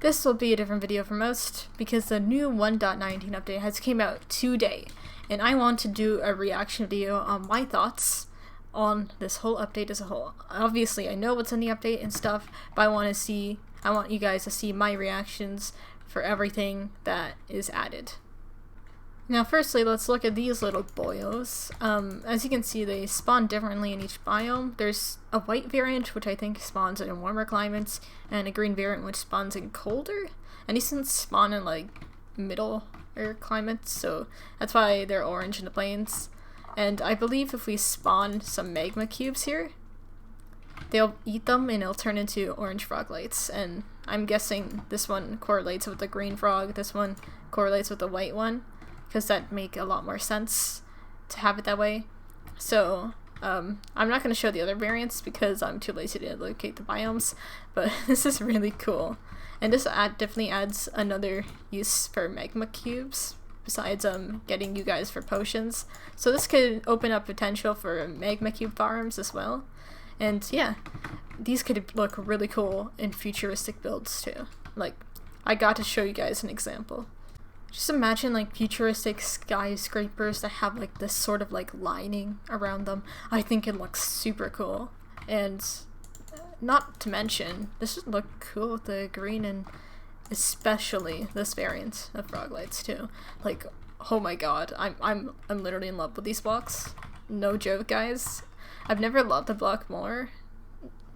This will be a different video from most because the new 1.19 update has came out today, and I want to do a reaction video on my thoughts on this whole update as a whole. Obviously, I know what's in the update and stuff, but I want you guys to see my reactions for everything that is added. Now, firstly, let's look at these little boyos. As you can see, they spawn differently in each biome. There's a white variant, which I think spawns in warmer climates, and a green variant, which spawns in colder. And these ones spawn in, like, middle climates, so that's why they're orange in the plains. And I believe if we spawn some magma cubes here, they'll eat them and it'll turn into orange frog lights. And I'm guessing this one correlates with the green frog, this one correlates with the white one, because that make a lot more sense to have it that way. So I'm not going to show the other variants because I'm too lazy to locate the biomes, but this is really cool. And this definitely adds another use for magma cubes besides getting you guys for potions. So this could open up potential for magma cube farms as well. And yeah, these could look really cool in futuristic builds too. Like, I got to show you guys an example. Just imagine like futuristic skyscrapers that have like this sort of like lining around them. I think it looks super cool. And not to mention, this would look cool with the green and especially this variant of frog lights too. Like, oh my god, I'm literally in love with these blocks. No joke, guys. I've never loved a block more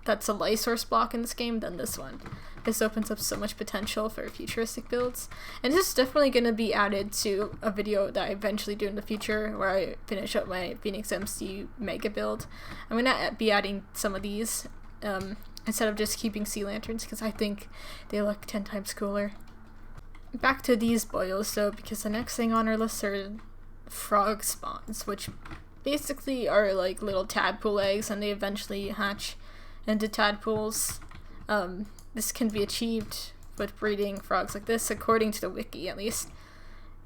that's a light source block in this game than this one. This opens up so much potential for futuristic builds, and this is definitely going to be added to a video that I eventually do in the future where I finish up my phoenixmc mega build. I'm going to be adding some of these instead of just keeping sea lanterns because I think they look 10 times cooler. Back to these boils though, because the next thing on our list are frog spawns, which basically are like little tadpole eggs, and they eventually hatch into tadpoles. This can be achieved with breeding frogs like this, according to the wiki at least.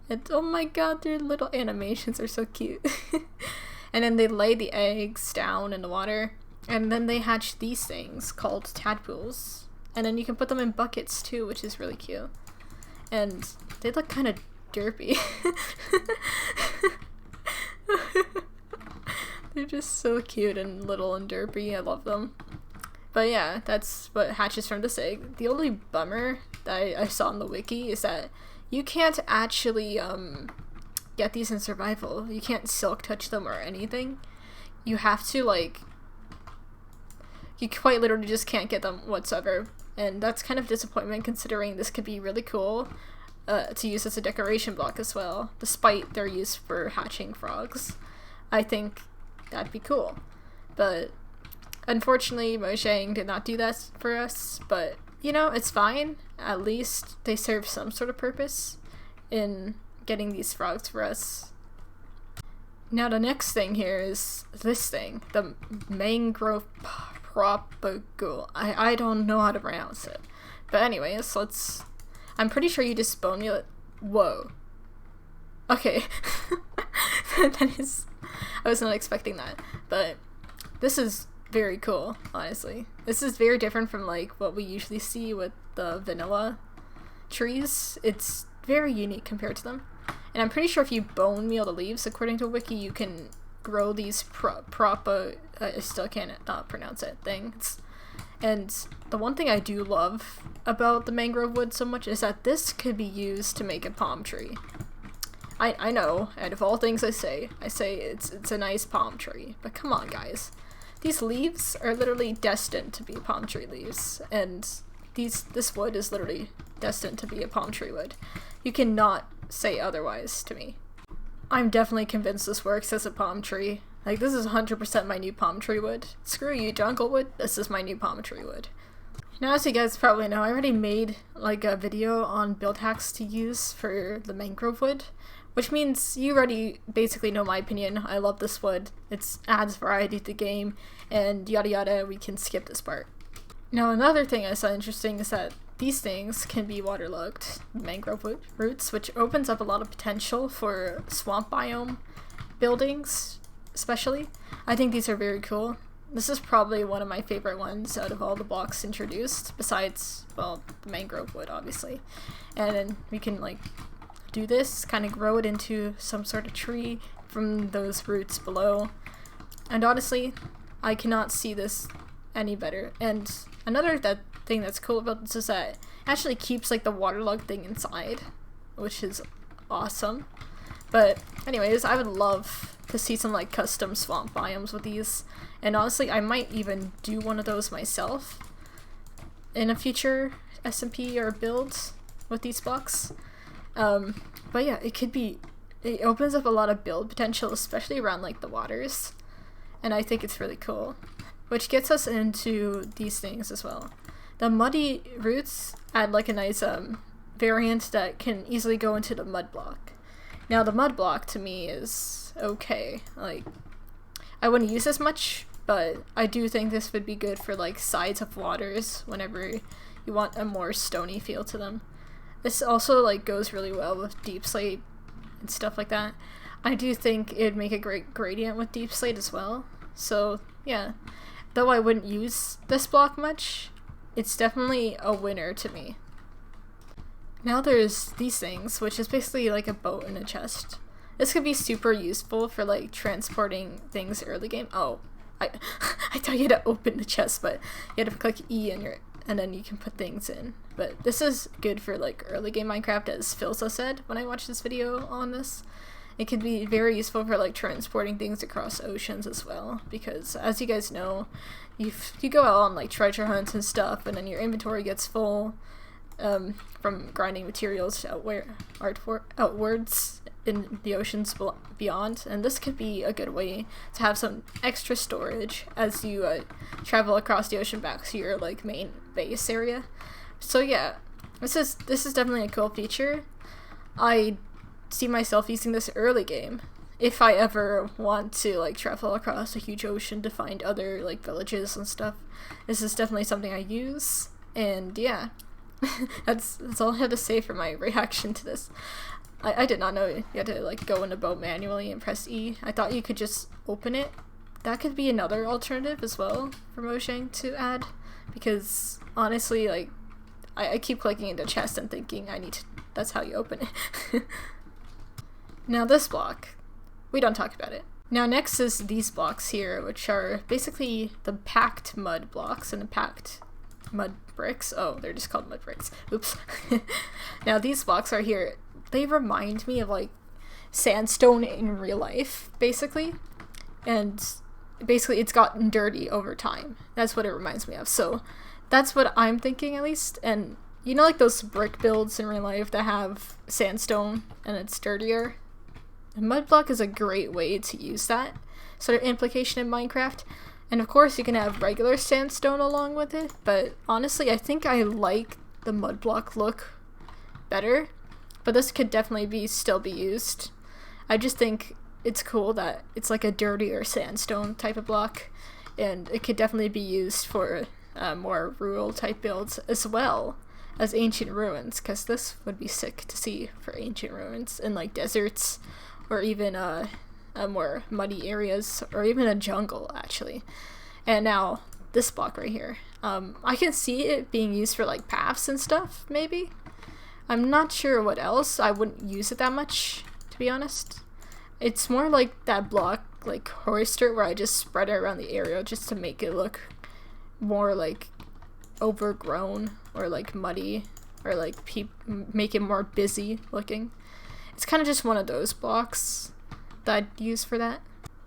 And oh my god, their little animations are so cute. And then they lay the eggs down in the water, and then they hatch these things called tadpoles. And then you can put them in buckets too, which is really cute. And they look kind of derpy. They're just so cute and little and derpy. I love them. But yeah, that's what hatches from this egg. The only bummer that I saw on the wiki is that you can't actually get these in survival. You can't silk touch them or anything. You have to like, you quite literally just can't get them whatsoever. And that's kind of disappointment considering this could be really cool to use as a decoration block as well, despite their use for hatching frogs. I think that'd be cool. But unfortunately, Mojang did not do that for us, but you know, it's fine. At least they serve some sort of purpose in getting these frogs for us. Now the next thing here is this thing, the Mangrove Blocks. I don't know how to pronounce it. But anyways, I'm pretty sure you just bone meal it. Whoa. Okay. That is, I was not expecting that, but this is very cool, honestly. This is very different from like what we usually see with the vanilla trees. It's very unique compared to them. And I'm pretty sure if you bone meal the leaves, according to Wiki, you can grow these I still cannot pronounce it, things. And the one thing I do love about the mangrove wood so much is that this could be used to make a palm tree. I know, out of all things I say it's a nice palm tree, but come on guys. These leaves are literally destined to be palm tree leaves, and this wood is literally destined to be a palm tree wood. You cannot say otherwise to me. I'm definitely convinced this works as a palm tree. Like, this is 100% my new palm tree wood. Screw you, jungle wood, this is my new palm tree wood. Now, as you guys probably know, I already made like a video on build hacks to use for the mangrove wood, which means you already basically know my opinion. I love this wood. It adds variety to the game, and yada yada, we can skip this part. Now, another thing I saw interesting is that these things can be waterlogged, mangrove roots, which opens up a lot of potential for swamp biome buildings, especially. I think these are very cool. This is probably one of my favorite ones out of all the blocks introduced, besides, well, the mangrove wood, obviously. And then we can, like, do this, kind of grow it into some sort of tree from those roots below. And honestly, I cannot see this any better. And another thing that's cool about this is that it actually keeps, like, the waterlogged thing inside, which is awesome. But anyways, I would love to see some, like, custom swamp biomes with these. And honestly, I might even do one of those myself in a future SMP or build with these blocks. But yeah, it opens up a lot of build potential, especially around, like, the waters. And I think it's really cool. Which gets us into these things as well. The muddy roots add, like, a nice variant that can easily go into the mud block. Now, the mud block to me is okay. Like, I wouldn't use this much, but I do think this would be good for, like, sides of waters whenever you want a more stony feel to them. This also, like, goes really well with Deepslate and stuff like that. I do think it'd make a great gradient with Deepslate as well. So, yeah. Though I wouldn't use this block much, it's definitely a winner to me. Now there's these things, which is basically like a boat in a chest. This could be super useful for, like, transporting things early game. Oh, I thought you had to open the chest, but you had to click E and then you can put things in. But this is good for, like, early game Minecraft, as Philza said when I watched this video on this. It could be very useful for, like, transporting things across oceans as well, because as you guys know, you go out on, like, treasure hunts and stuff, and then your inventory gets full from grinding materials outwards in the oceans beyond, and this could be a good way to have some extra storage as you travel across the ocean back to your, like, main base area. So yeah, this is definitely a cool feature. I see myself using this early game if I ever want to, like, travel across a huge ocean to find other, like, villages and stuff. This is definitely something I use, and yeah. That's all I had to say for my reaction to this. I did not know you had to, like, go in a boat manually and press E. I thought you could just open it. That could be another alternative as well for Mojang to add, because honestly, like, I keep clicking into chest and thinking that's how you open it. Now this block, we don't talk about it. Now next is these blocks here, which are basically the packed mud blocks and the packed mud bricks. Oh, they're just called mud bricks. Oops. Now these blocks are here. They remind me of, like, sandstone in real life, basically. And basically it's gotten dirty over time. That's what it reminds me of. So that's what I'm thinking, at least. And you know, like, those brick builds in real life that have sandstone and it's dirtier? A mud block is a great way to use that sort of implication in Minecraft. And of course you can have regular sandstone along with it, but honestly I think I like the mud block look better, but this could definitely still be used. I just think it's cool that it's like a dirtier sandstone type of block, and it could definitely be used for more rural type builds as well as ancient ruins, because this would be sick to see for ancient ruins in, like, deserts, or even more muddy areas, or even a jungle, actually. And now this block right here, I can see it being used for, like, paths and stuff, maybe. I'm not sure what else. I wouldn't use it that much, to be honest. It's more like that block, like, horse dirt, where I just spread it around the area just to make it look more, like, overgrown, or, like, muddy, or, like, make it more busy looking. It's kind of just one of those blocks that I'd use for that.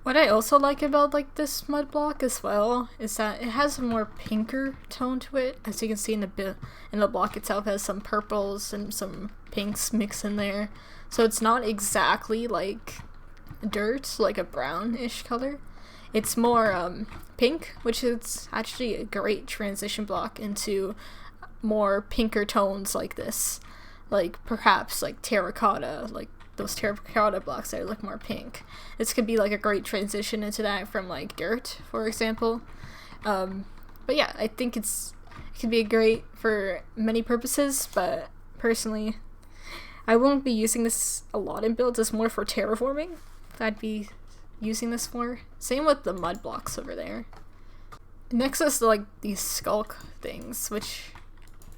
What I also like about, like, this mud block as well is that it has a more pinker tone to it. As you can see in the block itself, it has some purples and some pinks mixed in there. So it's not exactly like dirt, like a brownish color. It's more pink, which is actually a great transition block into more pinker tones like this. Like, perhaps, like, terracotta, like those terracotta blocks that look more pink. This could be, like, a great transition into that from, like, dirt, for example. But yeah, I think it could be great for many purposes, but personally, I won't be using this a lot in builds. It's more for terraforming I'd be using this for. Same with the mud blocks over there. Next is like these Sculk things, which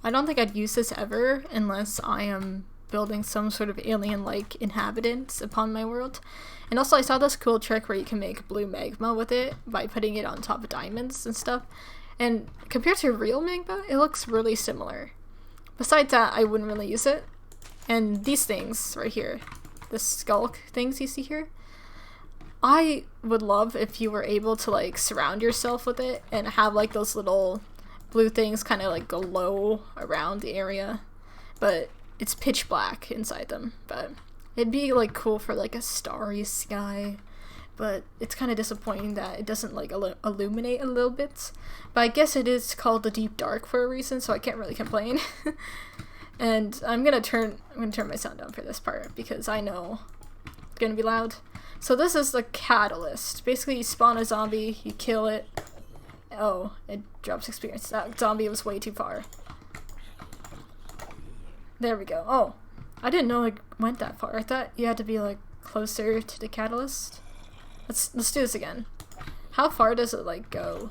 I don't think I'd use this ever unless I am building some sort of alien-like inhabitants upon my world. And also I saw this cool trick where you can make blue magma with it by putting it on top of diamonds and stuff. And compared to real magma, it looks really similar. Besides that, I wouldn't really use it. And these things right here, the Sculk things you see here, I would love if you were able to like surround yourself with it and have like those little blue things kind of like glow around the area. But it's pitch black inside them. But it'd be like cool for like a starry sky. But it's kind of disappointing that it doesn't like illuminate a little bit. But I guess it is called the deep dark for a reason, so I can't really complain. And I'm gonna turn my sound down for this part because I know it's gonna be loud. So this is the catalyst. Basically, you spawn a zombie, you kill it. Oh, it drops experience. That zombie was way too far. There we go. Oh, I didn't know it went that far. I thought you had to be like closer to the catalyst. Let's do this again. How far does it like go?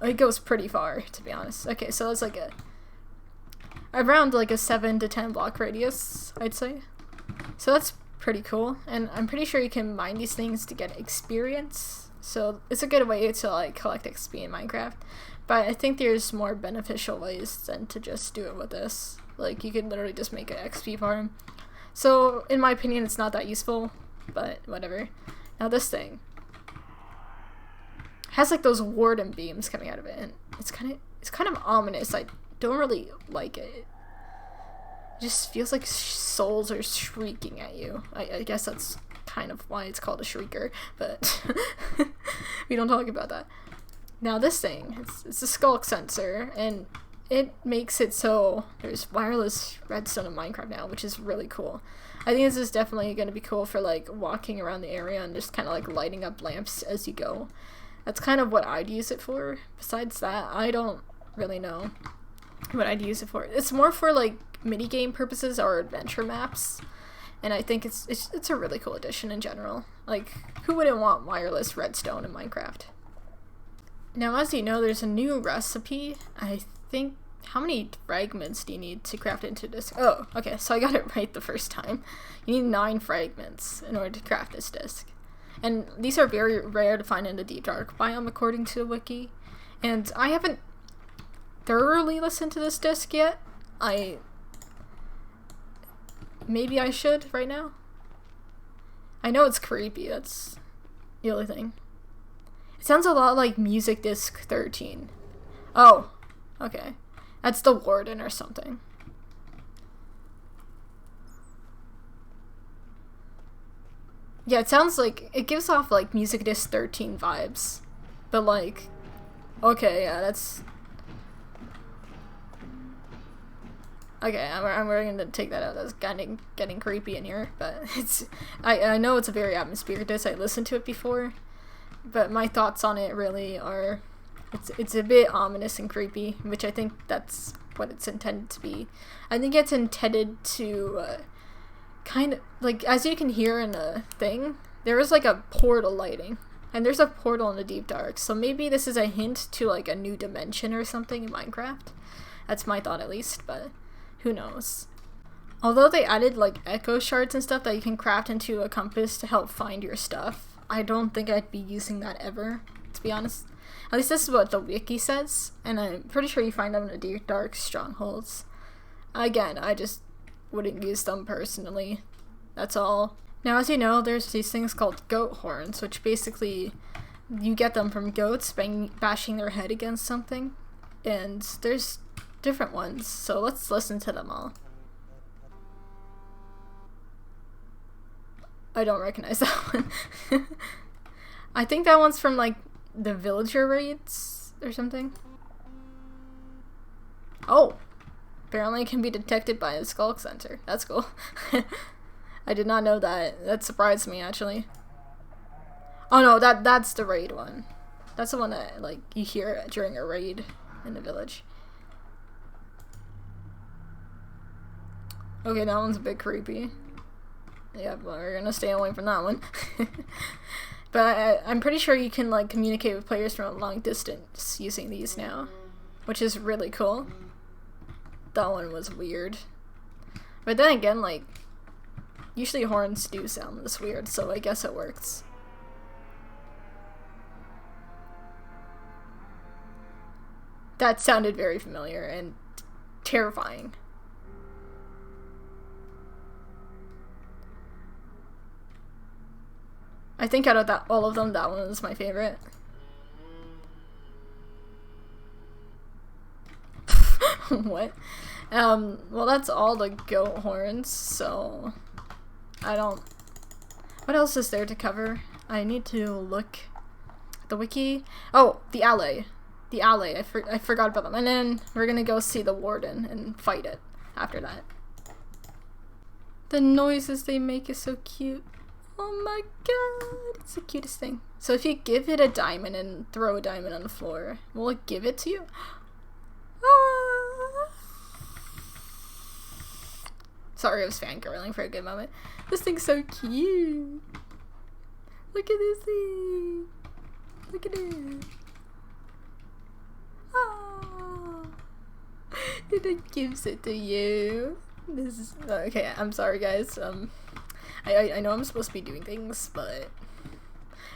It goes pretty far, to be honest. Okay, so that's like around like a 7 to 10 block radius, I'd say. So that's pretty cool, and I'm pretty sure you can mine these things to get experience. So it's a good way to like collect XP in Minecraft. But I think there's more beneficial ways than to just do it with this. Like you could literally just make an XP farm. So in my opinion, it's not that useful. But whatever. Now this thing has like those Warden beams coming out of it, and it's kind of ominous. I don't really like it. It just feels like souls are shrieking at you. I guess that's kind of why it's called a shrieker, but we don't talk about that. Now this thing, it's a Sculk sensor, and it makes it so there's wireless redstone in Minecraft now, which is really cool. I think this is definitely going to be cool for like walking around the area and just kind of like lighting up lamps as you go. That's kind of what I'd use it for. Besides that, I don't really know what I'd use it for. It's more for like minigame purposes or adventure maps, and I think it's a really cool addition in general. Like, who wouldn't want wireless redstone in Minecraft? Now, as you know, there's a new recipe. I think, how many fragments do you need to craft into disc? Oh, okay, so I got it right the first time. You need 9 fragments in order to craft this disc. And these are very rare to find in the deep dark biome, according to the wiki. And I haven't thoroughly listened to this disc yet. Maybe I should right now. I know it's creepy, that's the only thing. It sounds a lot like Music Disc 13. Oh, okay. That's the Warden or something. Yeah, it sounds like, it gives off like Music Disc 13 vibes. But like, okay, yeah, that's... Okay, I'm going to take that out. That's getting creepy in here, but it's... I know it's a very atmospheric disc. I listened to it before, but my thoughts on it really are... It's a bit ominous and creepy, which I think that's what it's intended to be. I think it's intended to kind of... Like, as you can hear in the thing, there is like a portal lighting. And there's a portal in the deep dark, so maybe this is a hint to like a new dimension or something in Minecraft. That's my thought at least, but... who knows? Although they added like echo shards and stuff that you can craft into a compass to help find your stuff, I don't think I'd be using that ever, to be honest. At least this is what the wiki says, and I'm pretty sure you find them in the deep dark strongholds. Again, I just wouldn't use them personally. That's all. Now, as you know, there's these things called goat horns, which basically you get them from goats bashing their head against something, and there's different ones, so let's listen to them all. I don't recognize that one. I think that one's from like the villager raids or something. Oh, apparently it can be detected by a Sculk sensor. That's cool. I did not know that. That surprised me actually. Oh no, that's the raid one. That's the one that like you hear during a raid in the village. Okay, that one's a bit creepy. Yeah, but we're gonna stay away from that one. But I'm pretty sure you can like communicate with players from a long distance using these now, which is really cool. That one was weird. But then again, like, usually horns do sound this weird, so I guess it works. That sounded very familiar and terrifying. I think out of all of them, that one was my favorite. What? Well, that's all the goat horns, so I don't... What else is there to cover? I need to look at the wiki. Oh, the Allay. The Allay, I forgot about them. And then we're gonna go see the Warden and fight it after that. The noises they make is so cute. Oh my god, it's the cutest thing. So if you give it a diamond and throw a diamond on the floor, will it give it to you? Ah. Sorry, I was fangirling for a good moment. This thing's so cute. Look at this thing. Look at it. Ah. And it gives it to you. This is okay. I'm sorry, guys. I know I'm supposed to be doing things, but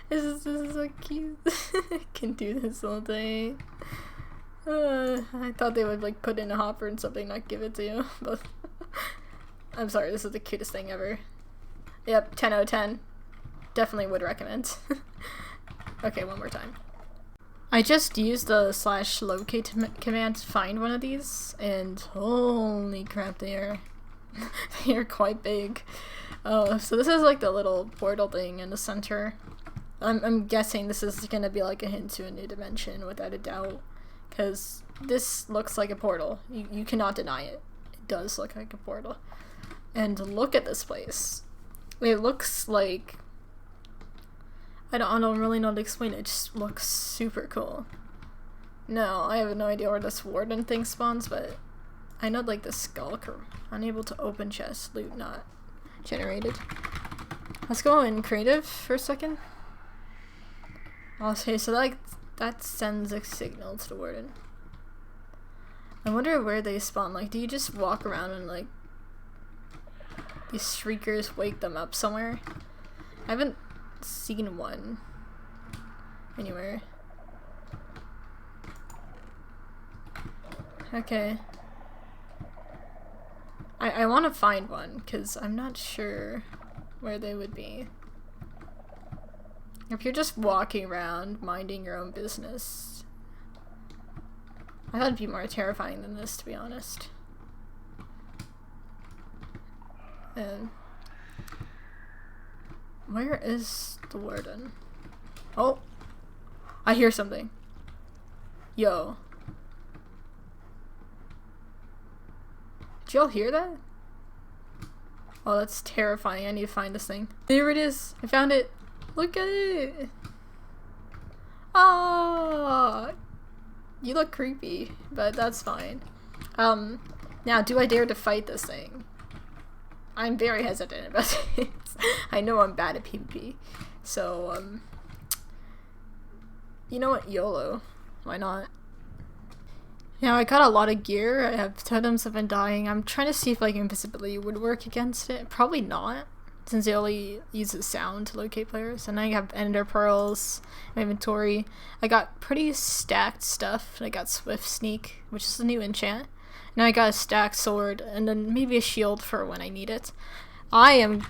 this is so cute. I can do this all day. I thought they would like put in a hopper and something, not give it to you, but I'm sorry. This is the cutest thing ever. Yep, 10 out of 10. Definitely would recommend. Okay, one more time. I just used the /locate command to find one of these, and holy crap, they are quite big. Oh, so this is like the little portal thing in the center. I'm guessing this is gonna be like a hint to a new dimension, without a doubt, because this looks like a portal. You cannot deny it. It does look like a portal. And look at this place. It looks like... I don't really know how to explain it. It just looks super cool. No, I have no idea where this Warden thing spawns, but I know like the Sculk are unable to open chest, loot not generated. Let's go in creative for a second. Okay, so that sends a signal to the Warden. I wonder where they spawn. Like, do you just walk around and like these shriekers wake them up somewhere? I haven't seen one anywhere. Okay. I want to find one because I'm not sure where they would be. If you're just walking around minding your own business, I thought it'd be more terrifying than this, to be honest. Where is the Warden? Oh! I hear something. Yo. Did y'all hear that? Oh, that's terrifying. I need to find this thing. There it is! I found it! Look at it! Ah! You look creepy, but that's fine. Now, do I dare to fight this thing? I'm very hesitant about this. I know I'm bad at PvP, so, you know what, YOLO. Why not? Now, I got a lot of gear. I have totems have been dying. I'm trying to see if like invisibility would work against it. Probably not, since it only uses sound to locate players. And I have ender pearls in my inventory. I got pretty stacked stuff. I got swift sneak, which is a new enchant. Now I got a stacked sword, and then maybe a shield for when I need it. I am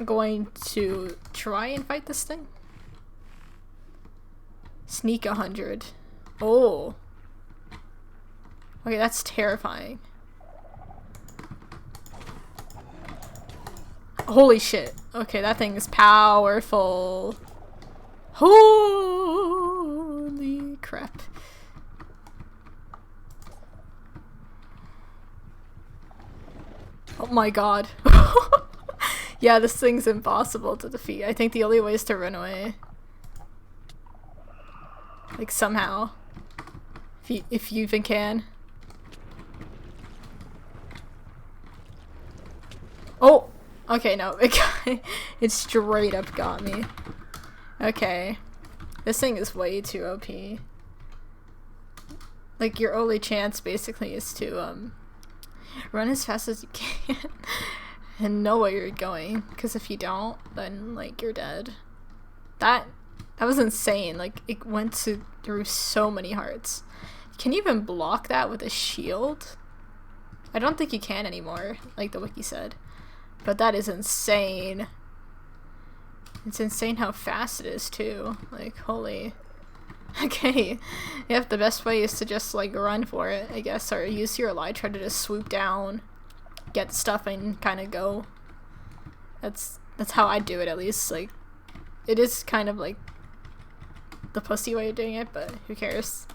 going to try and fight this thing. Sneak 100. Oh. Okay, that's terrifying. Holy shit. Okay, that thing is powerful. Holy crap. Oh my god. Yeah, this thing's impossible to defeat. I think the only way is to run away. Like, somehow. If you even can. Oh! Okay, no. It straight up got me. Okay. This thing is way too OP. Like, your only chance, basically, is to, run as fast as you can and know where you're going. Because if you don't, then, like, you're dead. That was insane. Like, it went through so many hearts. Can you even block that with a shield? I don't think you can anymore, like the wiki said. But that is insane. It's insane how fast it is, too. Like, holy. Okay. Yep, the best way is to just, like, run for it, I guess. Or use your elytra to just swoop down, get stuff, and kind of go. That's how I do it, at least. Like, it is kind of, like, the pussy way of doing it, but who cares?